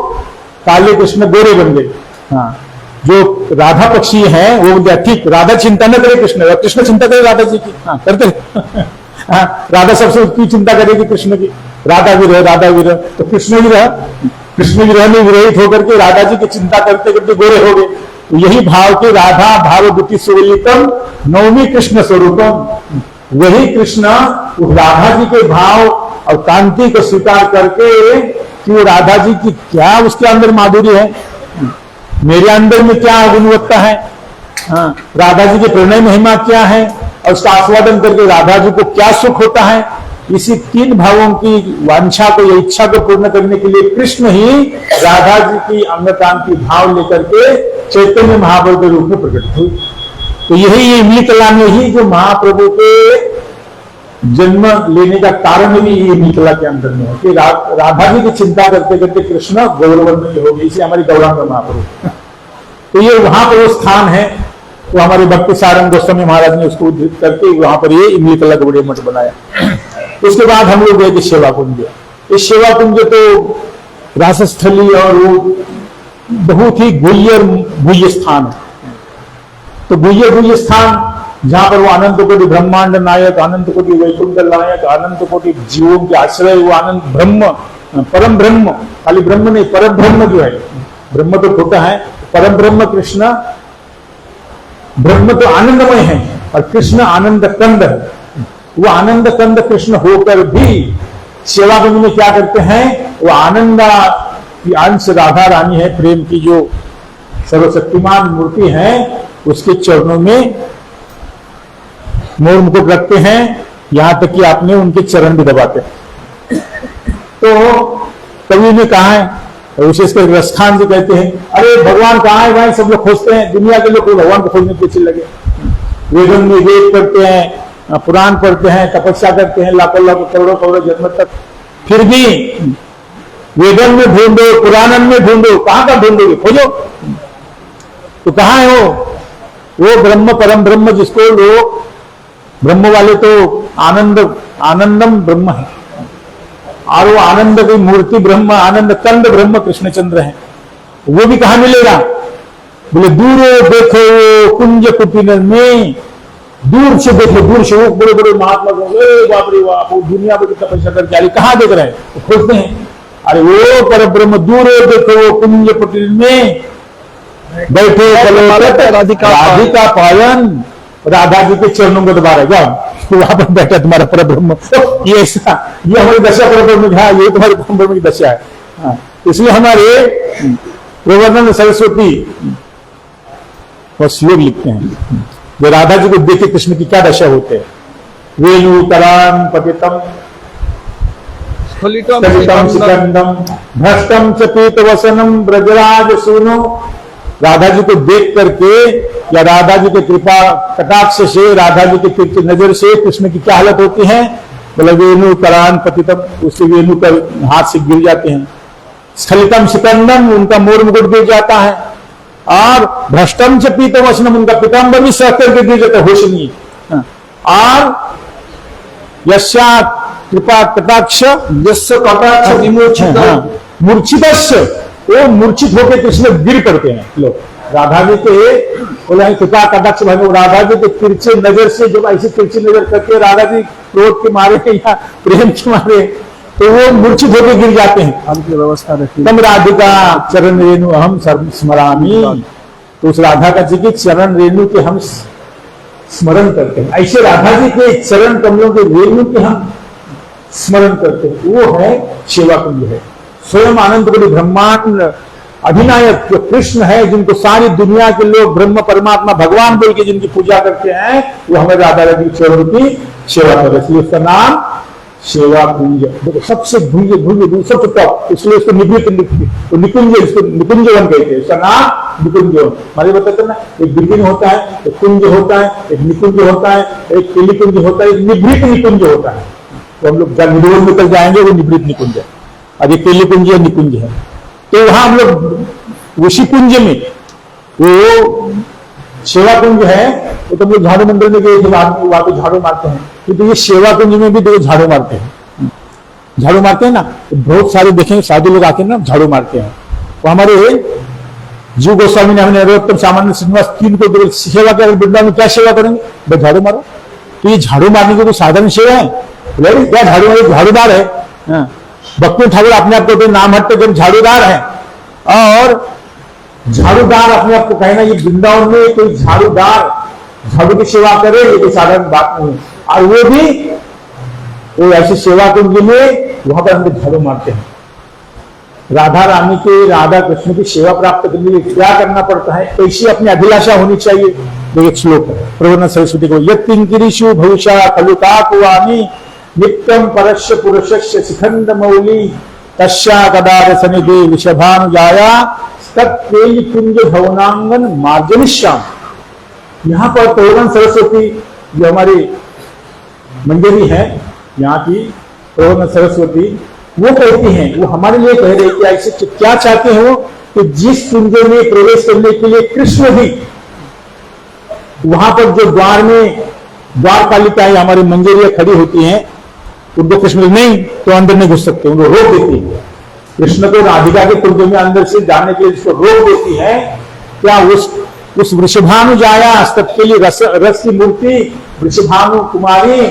काले कृष्ण गोरे बन गए। हाँ, जो राधा पक्षी हैं वो बोलते ठीक, राधा चिंता न करे कृष्ण, कृष्ण चिंता करे राधा जी की। हाँ, करते हाँ, राधा सबसे उसकी चिंता करेगी कृष्ण की, राधा विरह राधा विरह। तो कृष्ण विरह में विरहित होकर के राधा जी की चिंता करते करते गोरे हो गए। तो यही भाव के राधा भावभूति सुलितम नवमी कृष्ण स्वरूपम, वही कृष्ण उस राधा जी के भाव और कांति को स्वीकार करके कि वो राधा जी की क्या उसके अंदर माधुर्य है, मेरे अंदर में क्या गुणवत्ता है, हाँ, राधा जी के प्रणय महिमा क्या है और उसका आस्वादन करके राधा जी को क्या सुख होता है। इसी तीन भावों की वांछा को या इच्छा को पूर्ण करने के लिए कृष्ण ही राधा जी की अंग कांति भाव लेकर के चैतन्य महाप्रभु के रूप में प्रकट हुए। तो यही इमली कला में ही जो महाप्रभु के जन्म लेने का कारण भी ये इमली कला के अंदर में है कि राधा जी की चिंता करते करते कृष्ण गौरवंदन हो गए। इसे हमारी गौरांग महाप्रभु। तो ये वहां पर वो स्थान है, तो हमारे भक्ति सारंग गोस्वामी महाराज ने उसको उद्धृत करके वहां पर ये इमली कला का बड़े मठ बनाया। उसके बाद हम लोग गए थे सेवा कुंज। इस सेवा कुंज तो रासस्थली और वो बहुत ही गुह्य स्थान है। तो गुह्य स्थान जहां पर वो अनंत कोटि ब्रह्मांड नायक, अनंत कोटि वैकुंठ नायक, अनंत कोटि जीवों के आश्रय, वो आनंद ब्रह्म, परम ब्रह्म, खाली ब्रह्म नहीं, परम ब्रह्म जो है, ब्रह्म तो खोटा है, परम ब्रह्म कृष्ण, ब्रह्म तो आनंदमय है और कृष्ण आनंद कंद है। वो आनंद कंद कृष्ण होकर भी सेवा कुंज में क्या करते हैं, वो आनंदा की अंश राधा रानी है, प्रेम की जो सर्वशक्तिमान मूर्ति है, उसके चरणों में मोर मुकुट रखते हैं, यहां तक कि आपने उनके चरण भी दबाते हैं। तो कवि ने कहा है, विशेषकर रसखान जी कहते हैं, अरे भगवान कहाँ है भाई, सब लोग खोजते हैं, दुनिया के लोग भगवान को खोजने के पीछे लगे। वेदों में वेद पढ़ते हैं, पुराण पढ़ते हैं, तपस्या करते हैं लाखों लाखों करोड़ों करोड़ों जन्म तक, फिर भी वेदन में ढूंढो, पुराणन में ढूंढो, कहां का ढूंढोगे, खोजो तो कहां है वो ब्रह्म, परम ब्रह्म, जिसको लोग ब्रह्म वाले तो आनंदम ब्रह्म है, और वो आनंद की मूर्ति ब्रह्म, आनंद कंद ब्रह्म कृष्णचंद्र है। वो भी कहां मिलेगा, बोले दूर देखो कुंज कुटीर में, दूर से देखो, दूर से वो बड़े बड़े महात्मा को, बाप रे बाप, वो दुनिया में कितना पैसा करके अरे कहां देख रहे हैं, वो खोजते हैं, अरे वो पर ब्रह्म दूर देखो कुंज कुटीर में बैठे राधिका पायन, राधा जी के चरणों को दोबारा जाओ, तो वहां पर बैठा तुम्हारा परब्रह्म, ये ऐसा, ये हमारी दशा परब्रह्म की, हाँ ये तुम्हारे परब्रह्म की दशा है। हाँ, इसलिए हमारे प्रवर्तन सरस्वती और श्लोक लिखते हैं, जो राधा जी को देखे कृष्ण की क्या दशा होते हैं। वेणु करान पतितम स्खलितम स्खलितम सिकंदम भ्रष्टम च पीत वसनम ब्रजराज सुनो। राधा जी को देख करके या राधा जी के कृपा कटाक्ष से, राधा जी के नजर से कृष्ण की क्या हालत होती है, बोला वेणु करान पतितम, उसके वेणु का हाथ से गिर जाते हैं। स्खलितम सिकंदम, उनका मोर मुकुट गिर जाता है। और भ्रष्टम च पीत वसनम, उनका पीताम्बर भी सह करके गिर जाता है, होश नहीं। और यस्या कृपा कटाक्ष यस्य कटाक्ष विमोचित मूर्छितस्य, वो मूर्छित होकर कृष्ण गिर पड़ते हैं लोग। राधा जी के बोला कृपा कटाक्ष भाई, राधा जी के तिरछे नजर से जब ऐसी तिरछी नजर करके राधा जी क्रोध के मारे या प्रेम के मारे, तो वो मूर्छित होकर गिर जाते हैं। हमकी व्यवस्था रखी। तम राधिका चरण रेणु अहम स्मरामी, तो उस राधा का जी के चरण रेणु के हम स्मरण करते हैं। ऐसे राधा जी के चरण कमलों के रेणु के हम स्मरण करते हैं, वो है सेवा कुंज है। स्वयं आनंद कोटि ब्रह्मांड अधिनायक जो कृष्ण है, जिनको सारी दुनिया के लोग ब्रह्म परमात्मा भगवान बोल के जिनकी पूजा करते हैं, वो हमें राधा रानी के चरणों की सेवा कर, इसलिए उसका नाम सेवा कुंज। देखो सबसे भूंजे भूंजे सबसे टॉप, इसलिए उसको निकुंज, इसको निकुंजवन कहते हैं, इसका नाम निकुंजवन। हमारे बताते ना, एक बिल्डिंग होता है, एक कुंज होता है, एक निकुंज होता है, एक केलिकुंज होता है, एक निभृत निकुंज होता है। तो हम लोग जब निरोध निकल जाएंगे वो निवृत्त निकुंज है, और ये केलिकुंज या निकुंज है। तो वहां हम लोग उसी कुंज में, वो सेवा कुंज है, वो तो हम लोग झाड़ू मंडल में गए थे, वहां पे झाड़ू मारते हैं, क्योंकि ये सेवा कुंज में भी देखो झाड़ू मारते हैं, झाड़ू मारते हैं ना, तो बहुत सारे देखेंगे साधु लोग आके ना झाड़ू मारते हैं। तो हमारे जीव गोस्वामी ने, हमने नरोत्तम सामान्य श्रीनिवास तीन को सेवा कर, वृंदावन में क्या सेवा करेंगे, भाई झाड़ू मारो। तो ये झाड़ू मारने की तो साधारण सेवा है, क्या झाड़ू मारे, झाड़ूदार है। भक्ति ठाकुर अपने आप को नाम हटते जब झाड़ूदार है, और झाड़ूदार अपने आप को कहना, ये वृंदावन में कोई झाड़ूदार झाड़ू की सेवा करे, ये कोई साधारण बात नहीं है। और वो भी वो ऐसी सेवा कुंज में वहां पर हम लोग झाड़ू मारते हैं। राधा रानी के, राधा कृष्ण की सेवा प्राप्त करने के लिए क्या करना पड़ता है, ऐसी अपनी अभिलाषा होनी चाहिए। तो एक श्लोक है प्रवर्तन सरस्वती को, यत्किंकिरीषु भविष्या खलुता कुवानी नित्यम परस्य पुरुषस्य शिखंड मौली तस्या कदार सनिधि विषभानुजाया तत्केली कुंज भवनांगन मार्जनिश्याम। यहाँ पर प्रवर्तन सरस्वती जो हमारी मंजरी है, यहाँ की प्रवर्तन सरस्वती, वो कहती हैं, वो हमारे लिए कह रहे कि ऐसे क्या चाहते हो कि जिस कुंज में प्रवेश करने के लिए कृष्ण भी, वहां पर जो द्वार में द्वारपालिकाएं हमारी मंजरियां खड़ी होती हैं, उनको कृष्ण नहीं तो अंदर नहीं घुस सकते, उनको रोक देती है। कृष्ण को राधिका के कुंज में अंदर से जाने के लिए जिसको रोक देती है, क्या उस वृषभानु जाया तत्के लिए रस की मूर्ति वृषभानु कुमारी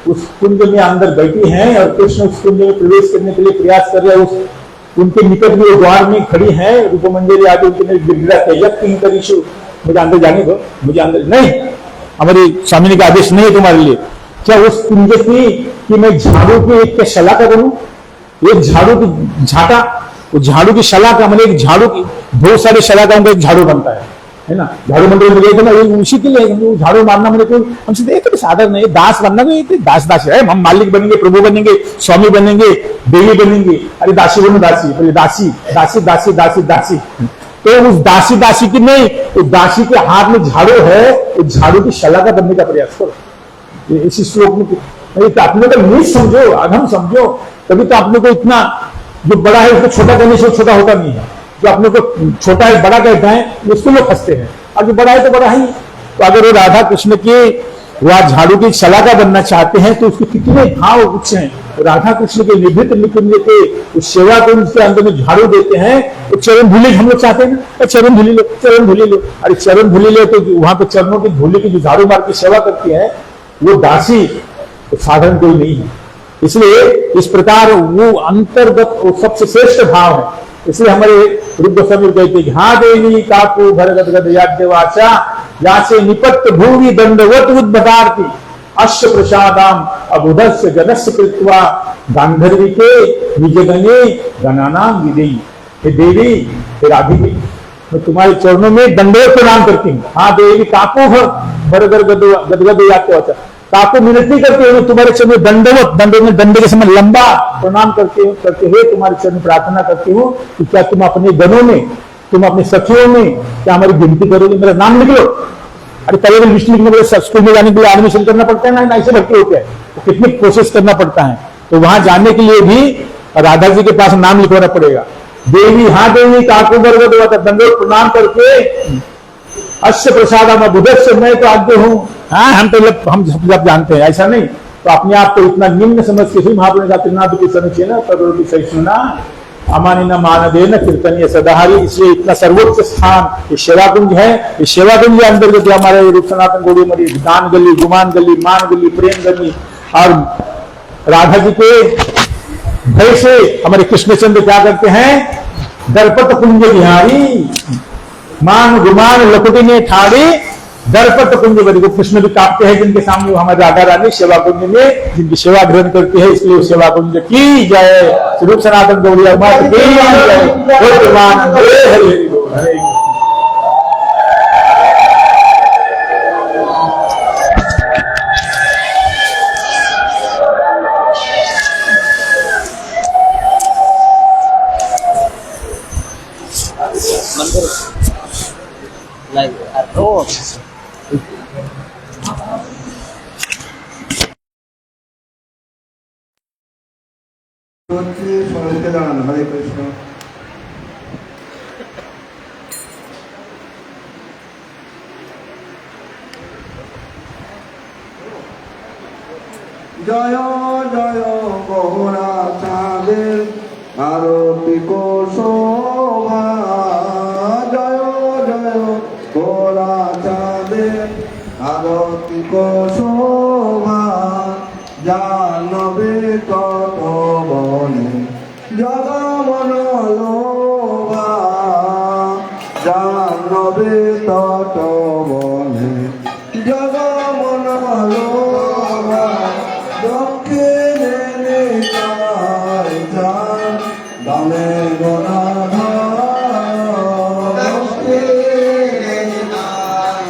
उस कुंज में अंदर बैठी है, और कृष्ण उस कुंज में प्रवेश करने के लिए प्रयास कर रहे हैं। उनके निकट में द्वार में खड़ी है रूप मंजरी आदि, उनके गिड़गिड़ा मुझे अंदर जाने दो, मुझे अंदर नहीं, हमारी स्वामी का आदेश नहीं है तुम्हारे लिए। क्या उस कुंज की कि मैं झाड़ू की एक शलाका करूं, एक झाड़ू की झाटा, वो झाड़ू की शलाका, मतलब एक झाड़ू की बहुत सारे शलाकाओं का एक झाड़ू बनता है ना। झाड़ू मंडल में गए थे ना, उसी के लिए झाड़ू मारना, मैंने कोई हमसे देखते साधारण नहीं, दास बनना कोई दास दासी है, हम मालिक बनेंगे, प्रभु बनेंगे, स्वामी बनेंगे, देवी बनेंगे, अरे दासी बनो दासी, पहले दासी दासी दासी दासी दासी। तो उस दासी दासी की नहीं, उस दासी के हाथ में झाड़ू है, उस झाड़ू की शलाका बनने का प्रयास करो। इसी श्लोक में तो अपने को नीच समझो, अधम समझो, तभी तो अपने को इतना, जो बड़ा है उसको छोटा करने से छोटा होता नहीं है, जो अपने को छोटा है बड़ा कहता है उसको लोग फंसते हैं, और जो बड़ा है तो बड़ा ही। तो अगर वो राधा कृष्ण के वह झाड़ू की शलाका बनना चाहते हैं तो उसके कितने भाव उच्च हैं। राधा कृष्ण के निभृत निकुंज के उस सेवा कुंज के अंदर में झाड़ू देते हैं, तो चरण धूलि हम लोग चाहते हैं ना, चरण धूलि लो, चरण धूलि लो, अरे चरण धूलि लो, तो वहां पे चरणों की धूलि की जो झाड़ू मार की सेवा करती है वो दासी तो साधारण कोई नहीं है। इसलिए इस प्रकार वो अंतर्गत वो सबसे श्रेष्ठ भाव है। इसलिए हमारे रूप गोस्वामी कहते हैं, हाँ देवी काकू भरगत गद याज्ञवाचा यासे निपत्य भूवि दंडवत उद्भटार्थी अश्व प्रसादाम अबुधस्य जनस्य कृत्वा गांधर्वी के विजगने गणानाम विदेयी। हे देवी, हे राधिके, मैं तुम्हारे चरणों में दंडवत प्रणाम करती हूँ। हाँ देवी, काको बरगर गदगद जाते होता, काको मिनती करते हुए तुम्हारे चरण में दंडवत दंड के समय लंबा प्रणाम करते हुए तुम्हारे चरण में प्रार्थना करती हूँ कि क्या तुम अपने गणों में, तुम अपने सखियों में क्या हमारी गिनती करोगे, मेरा नाम लिख लो। अरे पहले लिस्ट लिखने के लिए स्कूल में जाने के लिए एडमिशन करना पड़ता है ना, ऐसे भर्ती होते हैं, तो कितनी प्रोसेस करना पड़ता है, तो वहां जाने के लिए भी राधा जी के पास नाम लिखवाना पड़ेगा। देवी, हाँ देवी, काको बरगद हुआ था, दंडवत प्रणाम करके अश्य प्रसाद बुधस्य, मैं तो आज्ञा हूँ। हाँ, हम सब जानते हैं, ऐसा नहीं। तो अपने आप को इतना निम्न समझ के ही महाप्रभु का त्रिनाथ की समीचे ना करोड़ की सहिष्णुना अमानी न मानदे न कीर्तनीय सदाहरी, इसलिए इतना सर्वोच्च स्थान ये सेवा कुंज है। ये सेवा कुंज के अंतर्गत हमारे रूप सनातन गौड़ी मरी दान गली, गुमान गली, मान गली, प्रेम गली, और राधा जी के भय से हमारे कृष्णचंद्र क्या करते हैं, दर्पट कुंज बिहारी, मान गुमान लकुटी ने ठाड़ी, दर्पट कुंज बरी को कृष्ण भी काटते हैं, जिनके सामने हमारे राधा रानी सेवा कुंज में जिनकी सेवा ग्रहण करती है। इसलिए सेवा कुंज की जय, रूप सनातन गौड़िया माता की जय, हरे हरे हरे। हरे कृष्ण। जय जय गौरा चाँदेर आरती को शोभा, जय जय गौरा चाँदेर आरती को शोभा, जानवे तत बने जगमन लोभा, जानवे तत बने जगमन लोभा, दक्षिणे निताय जान दामे गणाधा, दक्षिणे निताय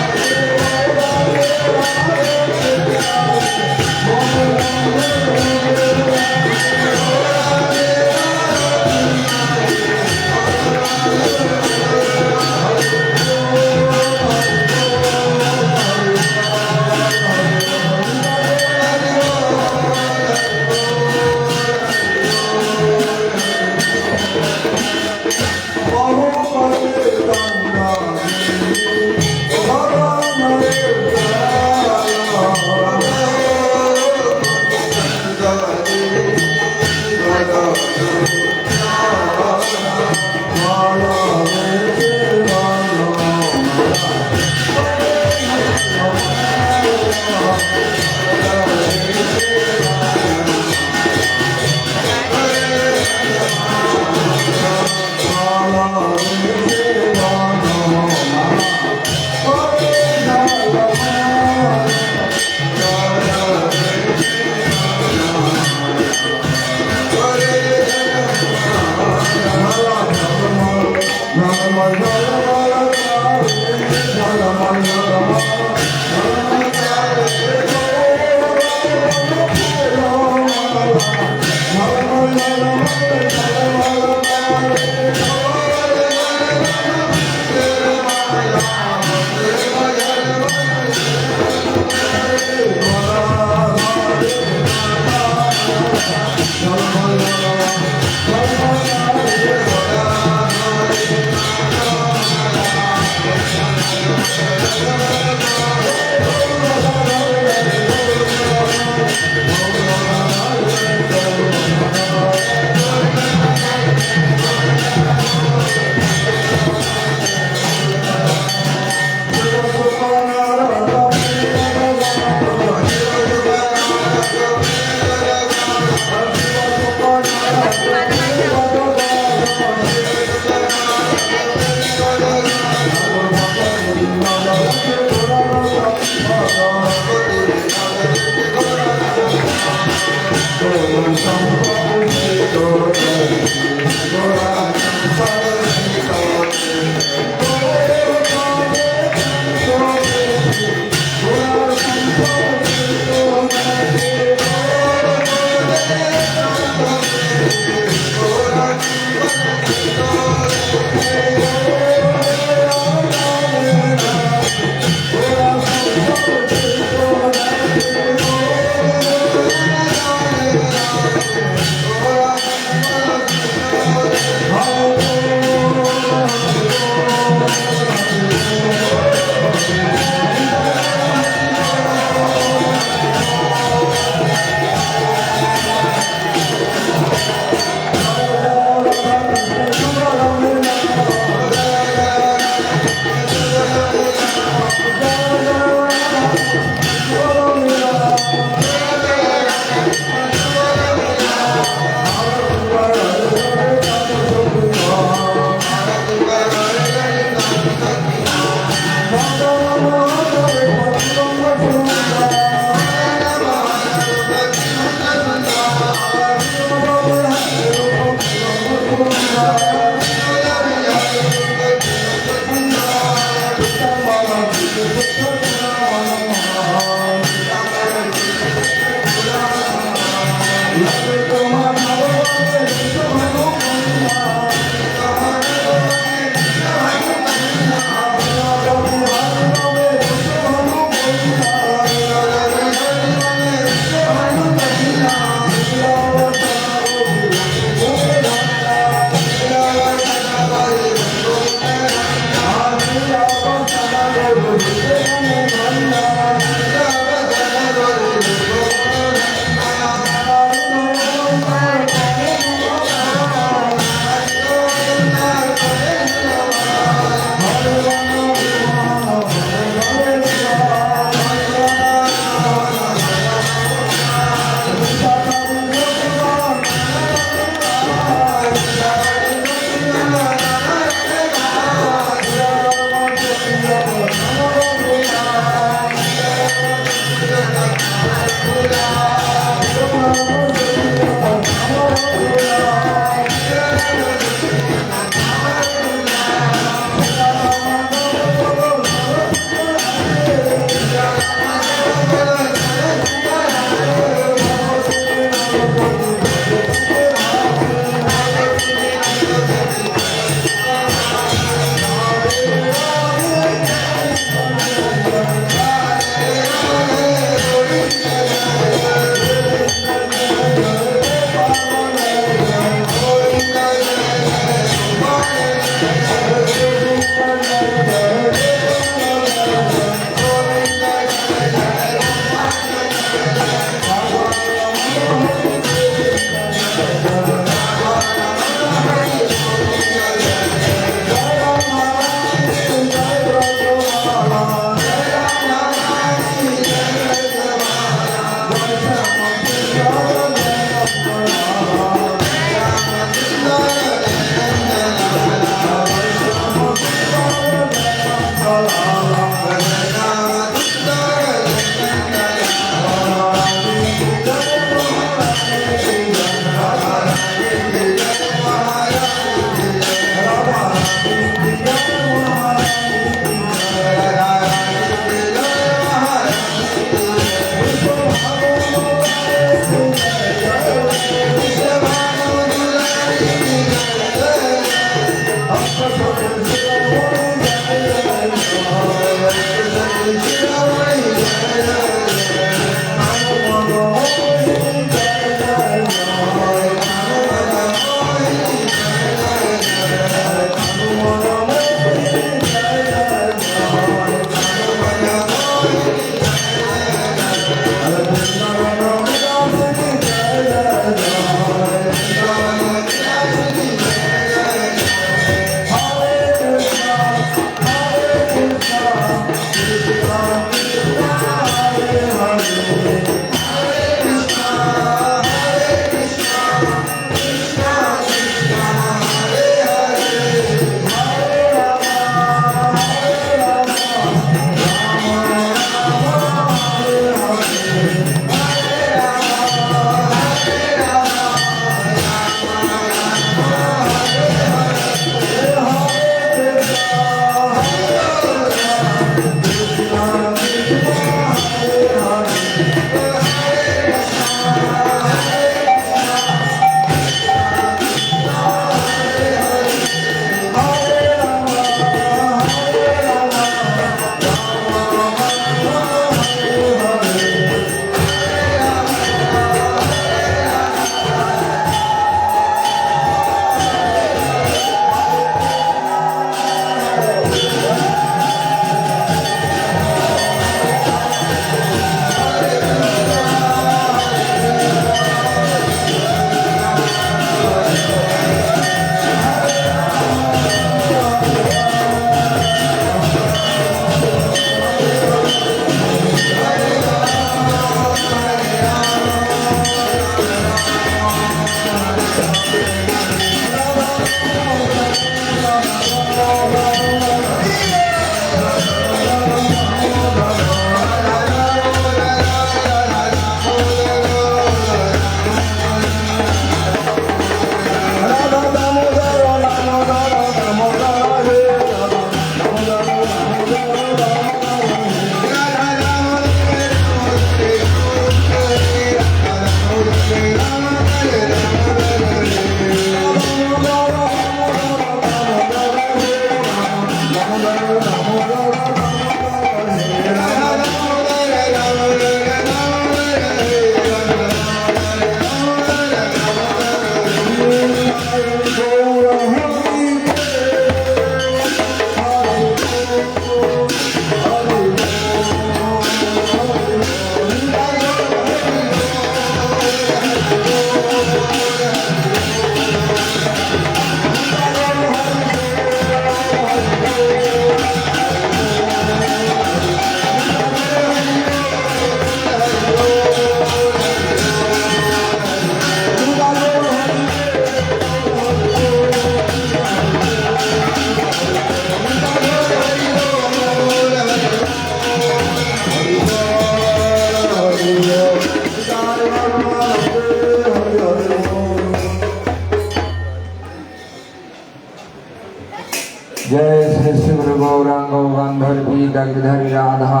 जय श्री शिव गौरांग गंधर्वी दग्धरी राधा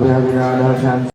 विराधा श्याम